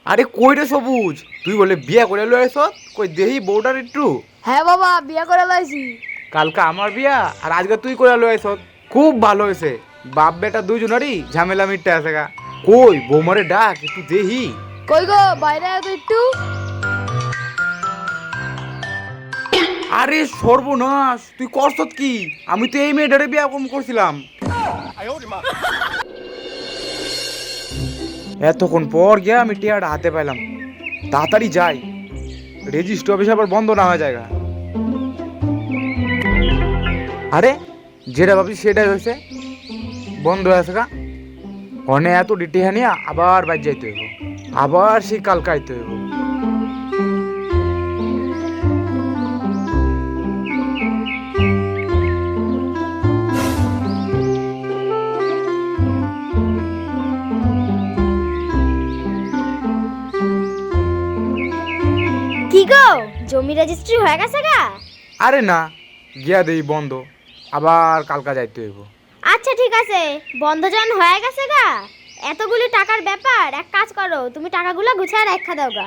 আরে কই রে সবুজ, তুই বলে বিয়া করে লয়েছ? কই দেহি বউটার একটু। হ্যাঁ বাবা, বিয়ে করে লাইছি। কালকে আমার বিয়া আর আজকে তুই করে লয়েছ। খুব ভালো হয়েছে। বাপ বেটা দুজনেরই ঝামেলা মিটতে আছে গা। কই বৌমারে ডাক একটু দেহি। কই গো, বাইরে আয় তো একটু। আরে সর্বনাশ, তুই করছত কি? আমি তো এই মেয়েটারে বিয়া কম করছিলাম। এতক্ষণ পর গিয়া আমি টিয়াটা হাতে পাইলাম। তাড়াতাড়ি যাই, রেজিস্ট্রি অফিস আবার বন্ধ না হয়ে জায়গা। আরে যেটা ভাবছি সেটাই হয়েছে, বন্ধ হয়ে আছে গা। অনে এত ডিটিহা নিয়ে আবার বাইর যাইতে হইব, আবার সেই কালকে আইতে হইব। কি গো, জমি রেজিস্ট্রি হয়ে গেছে গা? আরে না, গিয়া দেই বন্ধ, আবার কালকা যাইতে হইব। আচ্ছা ঠিক আছে, বন্ধ যখন হয়ে গেছে গা, এতগুলি টাকার ব্যাপার, এক কাজ করো, তুমি টাকাগুলো গুছিয়ে রাখা দাও গা।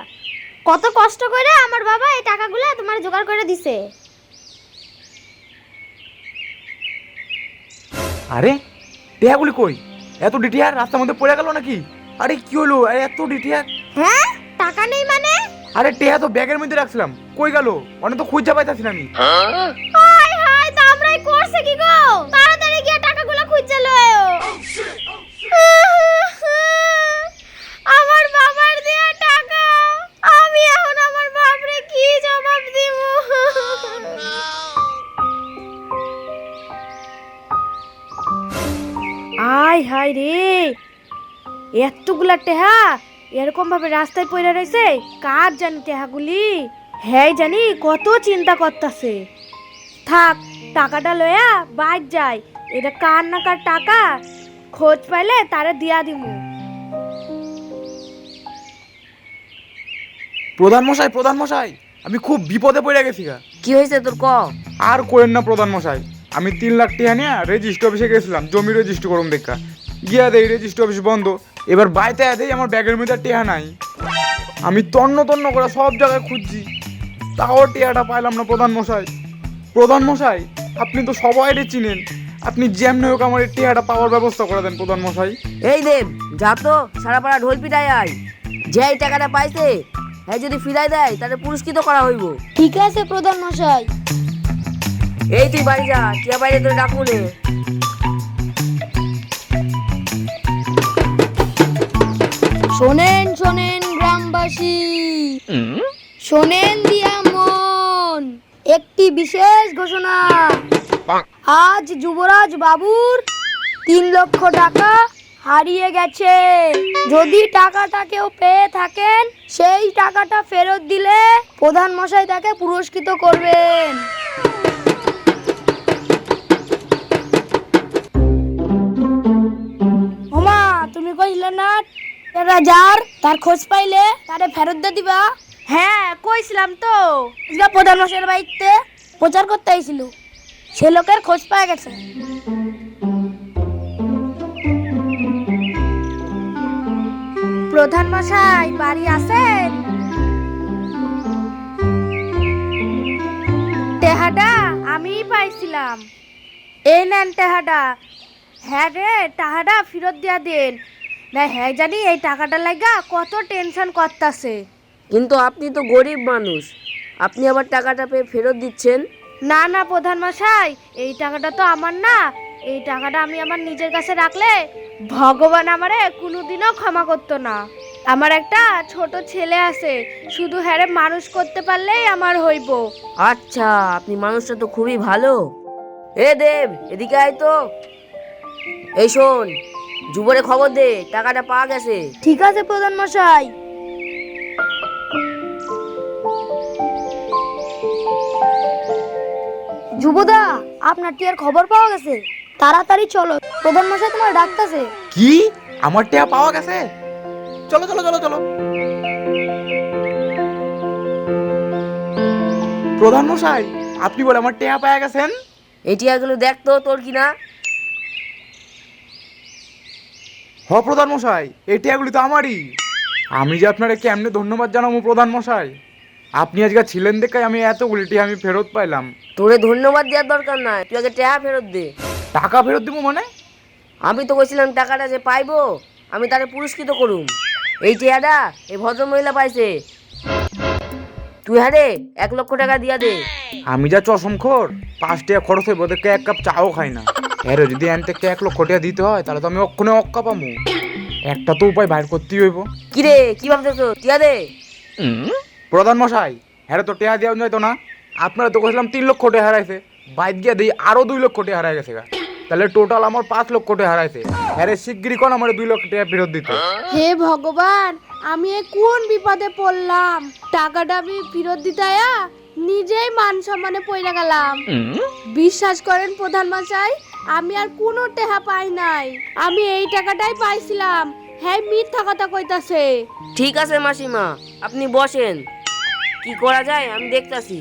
কত কষ্ট করে আমার বাবা এই টাকাগুলো তোমার জোগাড় করে দিছে। আরে টিয়াগুলি কই? এত ডিটিহার রাস্তার মধ্যে পড়ে গেল নাকি? আরে কি হলো এত ডিটিহার? হ্যাঁ, টাকা নেই মানে? আরে টিয়া তো ব্যাগের মধ্যে রাখছিলাম, কই গেল? অনেক তো খুঁজে পাইতাছি না আমি। হাই হাই, তা আমরাই করছে কি গো? তাড়াতাড়ি গিয়ে টাকাগুলো খুঁজে লও। আমার বাবার দেয়া টাকা, আমি এখন আমার বাপরে কি জবাব দিব? আয় হায় রে, এতগুলা টেহা এরকম ভাবে রাস্তায় পড়ে রয়েছে। কার জানি টেহাগুলি? হ্যাঁ জানি কত চিন্তা করতেছে। থাক, টাকাটা লয়া বাইর যাই। এটা কার না কার টাকা, খোঁজ পাইলে তারে দিয়া দিমু। প্রধান মশাই, প্রধান মশাই, আমি খুব বিপদে পড়ে গেছি গা। কি হয়েছে তোর ক? আর করেন না প্রধান মশাই, আমি 3 লাখ টিয়া নিয়ে রেজিস্ট্রি অফিসে গেছিলাম জমি রেজিস্ট্রি করুন দেখা। গিয়া দেই রেজিস্ট্রি অফিস বন্ধ। এবার বাইতে দেই আমার ব্যাগের মধ্যে টিয়া নাই। আমি তন্ন তন্ন করে সব জায়গায় খুঁজছি, তাও টিয়াটা পাইলাম না প্রধান মশাই। প্রধান মশাই, আপনি তো সবাইরে চিনেন, আপনি যেমনি হোক আমার এই টিয়াটা পাওয়ার ব্যবস্থা করে দেন প্রধান মশাই। এই দেব, যা তো সারা পাড়া ঢোল পিটাই আয়। যে এই টাকাটা পাইছে হ্যাঁ যদি ফিরাই দেয় তাহলে পুরস্কৃত করা হইব। ঠিক আছে প্রধান মশাই। এই তুই বাড়ি যা, টিয়া বাইরে তোর ডাকুনে। শোনেন শোনেন গ্রামবাসী, শোনেন দিয়া মন, একটি বিশেষ ঘোষণা। আজ যুবরাজ বাবুর 3 লক্ষ টাকা হারিয়ে গেছে। যদি টাকাটা কেউ পেয়ে থাকেন, সেই টাকাটা ফেরত দিলে প্রধান মশাই তাকে পুরস্কৃত করবেন। ওমা, তুমি কইলে না যার তার খোঁজ পাইলে তারে ফেরত দিয়ে দিবা? হ্যাঁ কইছিলাম তো, আজকে প্রধান মশাইয়ের বাড়িতে প্রচার করতে আইছিল, সে লোকের খোঁজ পাওয়া গেছে। প্রধান মশাই বাড়ি আছেন? টেহাটা আমিই পাইছিলাম, এই নেন টেহাটা। হ্যাঁ রে, টাকাটা ফেরত দিয়া দেন না। হ্যাঁ জানি এই টাকাটা লাগা কত টেনশন করতেছে। কিন্তু আপনি তো গরিব মানুষ, আপনি আবার টাকাটা পেয়ে ফেরত দিচ্ছেন? না না প্রধান মশাই, এই টাকাটা তো আমার না। এই টাকাটা আমি আমার নিজের কাছে রাখলে ভগবান আমারে কোনোদিনও ক্ষমা করতো না। আমার একটা ছোট ছেলে আছে, শুধু হ্যারে মানুষ করতে পারলেই আমার হইব। আচ্ছা, আপনি মানুষটা তো খুবই ভালো। এ দেব, এদিকে আয় তো। এই শোন, যুবরে খবর দে টাকাটা পাওয়া গেছে। ঠিক আছে প্রধান মশাই। যুবদা, আপনার টিয়ার খবর পাওয়া গেছে, তাড়াতাড়ি চলো, প্রধান মশাই তোমার ডাকতেছে। কি, আমার টিয়া পাওয়া গেছে? চলো চলো চলো চলো। প্রধান মশাই, আপনি বলে আমার টিয়া পাওয়া গেছেন? এই টিয়াগুলো দেখ তো তোর কিনা। হ প্রধান মশাই, এই টিয়াগুলি তো আমারই। আমি যে আপনারা কেমনে ধন্যবাদ জানাবো প্রধান মশাই, আপনি আজকে ছিলেন দেখে আমি এতগুলি টিহা আমি ফেরত পাইলাম। তোরে ধন্যবাদ দেওয়ার দরকার নাই, তুই আগে টাকা ফেরত দে। টাকা ফেরত দিব মানে? আমি তো কইছিলাম টাকাটা যে পাইবো আমি তারে পুরস্কৃত করুম। এই টিয়াটা এই ভদ্রমহিলা পাইছে, তুই হারে 1 লক্ষ টাকা দিয়া দে। আমি যা চশমখোর, 5 টাকা খরচ হইব দেখে 1 কাপ চাও খাই না। এর যদি এন থেকে 1 লক্ষ টাকা দিতে হয় তাহলে তো আমি অক্ষণে অক্কা পামু। একটা তো উপায় বাইর করতেই হইব। কি রে কি ভাবতেছো, টিয়া দে। প্রধান মশাই, হ্যাঁ তো টেহা দেওয়া যাইতো না? আপনারা তো কইছিলাম 3 লক্ষ টাকা হারাইছে, বাইক গিয়ে দিই আরো 2 লক্ষ টাকা হারাই গেছে গা। তাহলে টোটাল আমার 5 লক্ষ টাকা হারাইছে। হ্যাঁ শিগগিরই কোন আমার 2 লক্ষ টাকা ফেরত দিতে। হে ভগবান, আমি এ কোন বিপদে পড়লাম! টাকাটা আমি ফেরত দিতে আয়া নিজেই মান সম্মানে পইরা গেলাম। বিশ্বাস করেন প্রধান মশাই, আমি আর কোনো টেহা পাই নাই, আমি এই টাকাটাই পাইছিলাম। হ্যাঁ মিথ্যা কথা কইতাছে। ঠিক আছে মাসিমা, আপনি বসেন, কি করা যায় আমি দেখতাছি।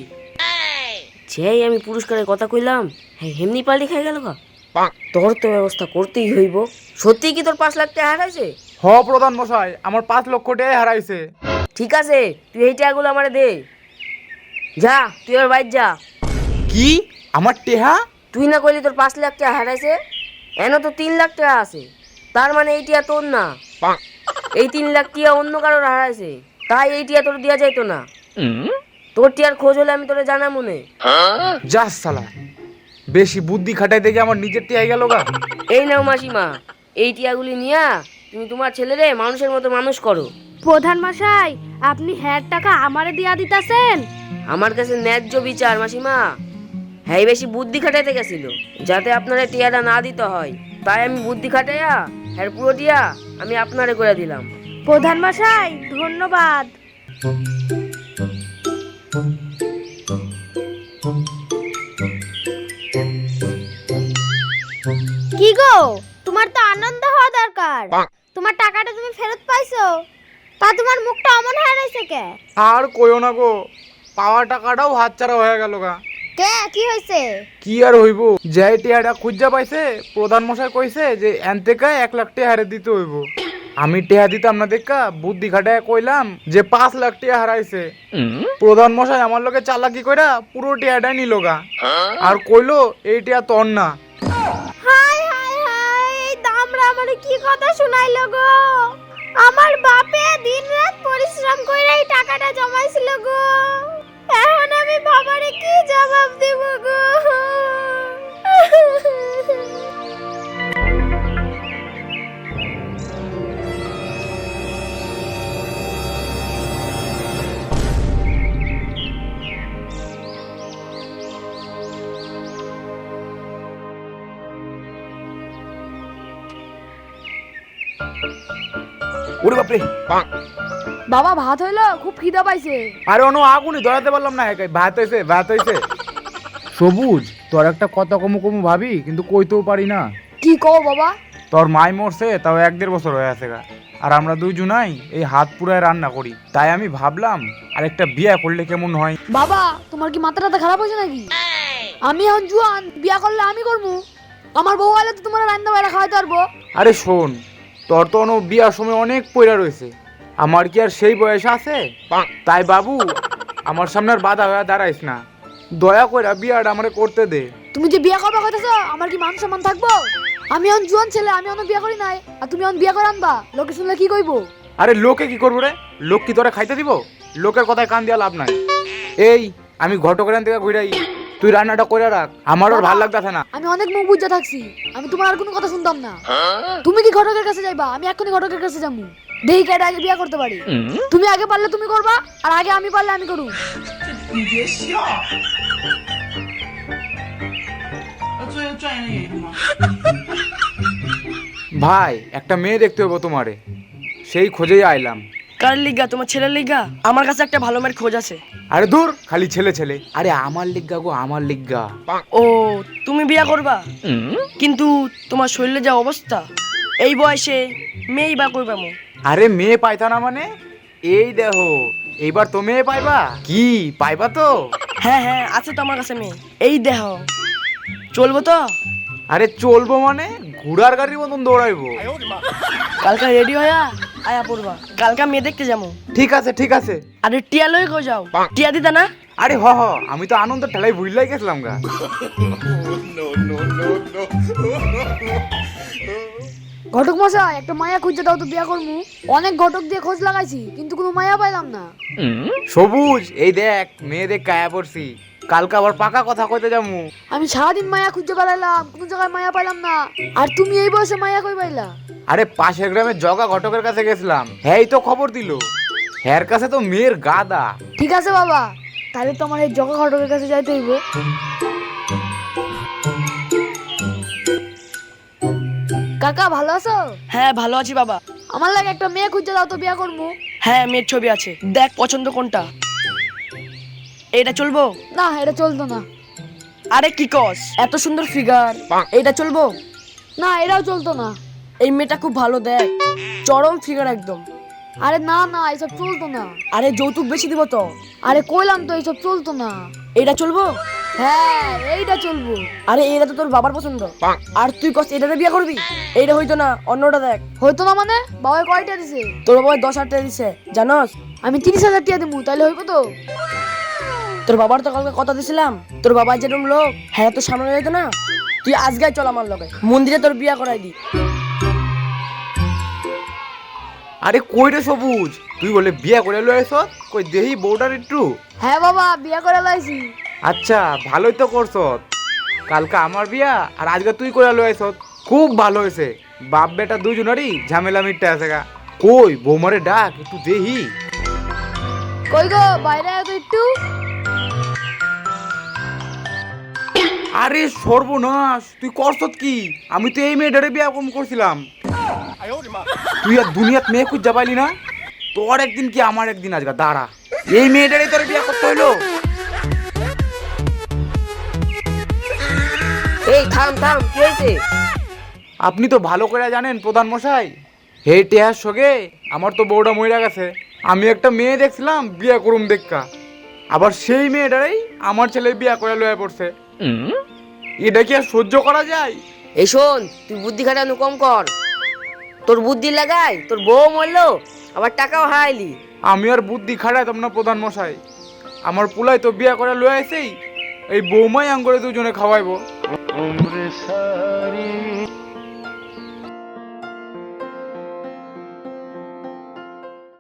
যেই আমি পুরস্কারের কথা কইলাম, হ্যাঁ হেমনি পাল্টি খাই গেল গা। তোর তো ব্যবস্থা করতেই হইব। সত্যি কি তোর 5 লাখ টাকা হারাইছে? হ প্রধান মশাই, আমার 5 লক্ষ টাকা হারাইছে। ঠিক আছে, তুই এই টাকাগুলো আমারে দে। যা তুই আর বাইর যা। কি আমার টেহা? তুই না কইলি তোর 5 লাখ টাকা হারাইছে? এনে তো 3 লাখ টাকা আছে, তার মানে এই টিয়া তোর না। এই 3 লাখ টিয়া অন্য কারোর হারাইছে, তাই এই টিয়া তোর দিয়া যাইতো না। তোর টিয়ার খোঁজ হলে আমি তোরে জানা মনে। যা শালা, বেশি বুদ্ধি খাটাইতে গিয়ে আমার নিজের টিয়াই গেল গা। এই নাও মাসিমা, এই টিয়াগুলি নিয়া তুমি তোমার ছেলেরে মানুষের মতো মানুষ করো। প্রধান মশাই, আপনি হ্যার টাকা আমারে দিয়া দিতাছেন? আমার কাছে ন্যায্য বিচার মাসিমা। হ্যাঁ বেশি বুদ্ধি খাটাইতে গেছিল যাতে আপনারা টিয়াটা না দিতে হয়, তাই আমি বুদ্ধি খাটাইয়া হ্যাঁ পুরো টিয়া আমি আপনারে করে দিলাম। প্রধান মশাই ধন্যবাদ। কি গো, তোমার তো আনন্দ হওয়া দরকার। তোমার টাকাটা তুমি ফেরত পাইছো, তা তোমার মুখটা অমন হয়ে রয়েছে কে? আর কইও না গো, পাওয়া টাকাটাও হাতছাড়া হয়ে গেল গা। কে কি হয়েছে? কি আর হইব, যে টিয়াটা খুঁজা পাইছে প্রধান মশাই কইছে যে এন থেকে 1 লাখ টাকা হারে দিতে হইব। আমি টেহা দিতাম না দেখা বুদ্ধি খাটায় কইলাম যে 5 লাখ টাকা হারাইছে। প্রধান মশাই আমার লগে চালাকি কইরা পুরো টেহাটাই নিল গা, আর কইলো এই টেহা তোর না। হাই হাই হাই, এই দামরা আমারে কি কথা শুনাইলো গো! আমার বাপে দিনরাত পরিশ্রম কইরা এই টাকাটা জমাইছিল গো। এখন আমি বাবারে কি জবাব দেব গো? ওরে বাপরে, বাবা ভাত হইলো, খুব খিদা পাইছে। আরে অন্য আগুনই ধরাতে পারলাম না, একাই ভাত হইছে ভাত হইছে। সবুজ, তোর একটা কথা কমু কমু ভাবি কিন্তু কইতেও পারি না। কি কও বাবা? তোর মাই মরছে তাও 1-1.5 বছর হয়ে আছে গা, আর আমরা দুইজনাই এই হাত পুরায় রান্না করি। তাই আমি ভাবলাম আরেকটা বিয়ে করলে কেমন হয়। বাবা তোমার কি মাথাটা খারাপ হয়েছে নাকি? আমি এখন জুয়ান, বিয়া করলে আমি করবো। আমার বউ আইলে তো তোমার রান্না বাইরে খাওয়াইতে পারবো। আরে শোন, তোর তো বিয়ার সময় অনেক পয়রা রয়েছে, আমার কি আর সেই বয়স আছে? তাই বাবু আমার সামনে আর বাধা হয়ে দাঁড়াইস না, দয়া করে বিয়াটা আমারে করতে দে। তুমি যে বিয়া করবা কইতাছো, আমার কি মান সম্মান থাকবো? আমি এখন জুয়ান ছেলে, আমি এখন বিয়া করি নাই, আর তুমি এখন বিয়া করে আনবা, লোকে শুনলে কি কইবো? আরে লোকে কি করবো রে, লোক কি তোরে খাইতে দিব? লোকের কথায় কান দিয়া লাভ নাই। এই আমি ঘটকের থেকে ঘুরাই, তুই রান্নাটা করে রাখ, আমার আর ভাল লাগতেছে না। আমি অনেক মুখ বুঝা থাকছি, আমি তোমার আর কোনো কথা শুনতাম না। তুমি কি ঘটকের কাছে যাইবা? আমি এখনই ঘটকের কাছে যাবো, দেখি কেডা আগে বিয়া করতে পারি। তুমি আগে পারলে তুমি করবা, আর আগে আমি পারলে আমি করব। ভাই একটা মেয়ে দেখতে হবো তোমারে, সেই খোঁজেই আইলাম। কার লিগা? তোমার ছেলের লিগা? আমার কাছে একটা ভালো মেয়ের খোঁজ আছে। আরে দূর, খালি ছেলে ছেলে। আরে আমার লিগা গো, আমার লিগা। ও তুমি বিয়া করবা, কিন্তু তোমার শরীরে যা অবস্থা, এই বয়সে মেয়েই বা কই পামু? আরে মেয়ে পাইতা না মানে? এই দেখো এইবার তো মেয়ে পাইবা। কি পাইবা তো? হ্যাঁ হ্যাঁ আছে তো আমার কাছে মেয়ে, এই দেহ। চলবো তো? আরে চলবো মানে ঘোড়ার গাড়ির মতন দৌড়াইবো। কালকে রেডি হইয়া আয়া পড়বা কালকা মেয়ে দেখতে যাবো। ঠিক আছে ঠিক আছে। আরে টিয়া লই কো যাও, টিয়া দিতা না? আরে হ হ, আমি তো আনন্দ ঠেলাই ভুললাই গেছিলাম গা। ঘটক মশাই একটা মায়া খুঁজে দাও তো বিয়া করবো। অনেক ঘটক দিয়ে খোঁজ লাগাইছি কিন্তু কোনো মায়া পাইলাম না। সবুজ, এই দেখ মেয়ে দেখ কায়া পড়ছি, কালকে আবার পাকা কথা কইতে যাবো। আমি সারাদিন মায়া খুঁজে বেড়াইলাম, কোনো জায়গায় মায়া পাইলাম না। আর তুমি এই বয়সে মায়া কই পাইলা? আরে পাশের গ্রামে জগা ঘটকের কাছে গেছিলাম, হ্যাঁ তো খবর দিল, হ্যার কাছে তো মেয়ের গাদা। ঠিক আছে বাবা, তাহলে তোমার এই জগা ঘটকের কাছে যাইতে হইব। কাকা ভালো আছো? হ্যাঁ ভালো আছি বাবা। আমার লাগে একটা মেয়ে খুঁজে দাও তো বিয়া করবো। হ্যাঁ মেয়ের ছবি আছে, দেখ পছন্দ কোনটা। এটা চলবো? না এটা চলতো না। আরে কি কস, এত সুন্দর ফিগার, এটা চলবো? না এটাও চলতো না। এই মেয়েটা খুব ভালো, দেখ চরম ফিগার একদম। আরে না না এইসব চলতো না। আরে যৌতুক বেশি দিব তো। আরে কইলাম তো এইসব চলতো না। এটা চলবো? হ্যাঁ এইটা চলবো। আরে এটা তো তোর বাবার পছন্দ, আর তুই কস এটাতে বিয়ে করবি? এইটা হইতো না, অন্যটা দেখ। হইতো না মানে? বাবা কয়টা দিছে? তোর বাবা 10,000 টাকা দিছে জানোস? আমি 30,000 টাকা দিমু, তাইলে হইব তো? তোর বাবার তো কালকে কথা দিছিলাম, তোর বাবা যেরকম লোক, হ্যাঁ তো সামনে যেত না। তুই আজকে চল আমার লগে, মন্দিরে তোর বিয়া করাই দি। আরে কই রে সবুজ, তুই বলে বিয়া করে লয়ে আইছ, কই দেহি বউটার একটু। হ্যাঁ বাবা বিয়া করে লাইছি। আচ্ছা ভালোই তো করছ, কালকে আমার বিয়া আর আজকে তুই করে লয়ে আইছ, খুব ভালো হয়েছে। বাপ বেটা দুজনেরই ঝামেলা মিটতে আছে গা। কই বৌমারে ডাক একটু দেহি। কই গো বাইরে আয় তো একটু। আরে সর্বনাশ, তুই করছত কি? আমি তো এই মেয়েটারে বিয়া কম করছিলাম। তুই আর দুনিয়াত মেয়ে খুঁজা পাইলি না? তোর একদিন কি আমার একদিন, আজকে দাঁড়া, এই মেয়েটারে তোর বিয়া করতে হইলো। এই থাম থাম, কি হয়েছে? আপনি তো ভালো করে জানেন প্রধান মশাই, হে টেহার সঙ্গে আমার তো বউটা মইরা গেছে। আমি একটা মেয়ে দেখছিলাম বিয়া করুম দেখা, আবার সেই মেয়েটারেই আমার ছেলে বিয়া করে লয়ে পড়ছে। এটা কি আর সহ্য করা যায়? এই শোন, তুই বুদ্ধি খাটানো কম কর। তোর বুদ্ধি লাগাই তোর বউ মরলো, আবার টাকাও হারাইলি। আমি আর বুদ্ধি খাটাইতাম না প্রধান মশাই, আমার পুলাই তো বিয়া করে লয়ে আইছেই, এই বৌমাই আঙ্গুরে দুজনে খাওয়াইবো।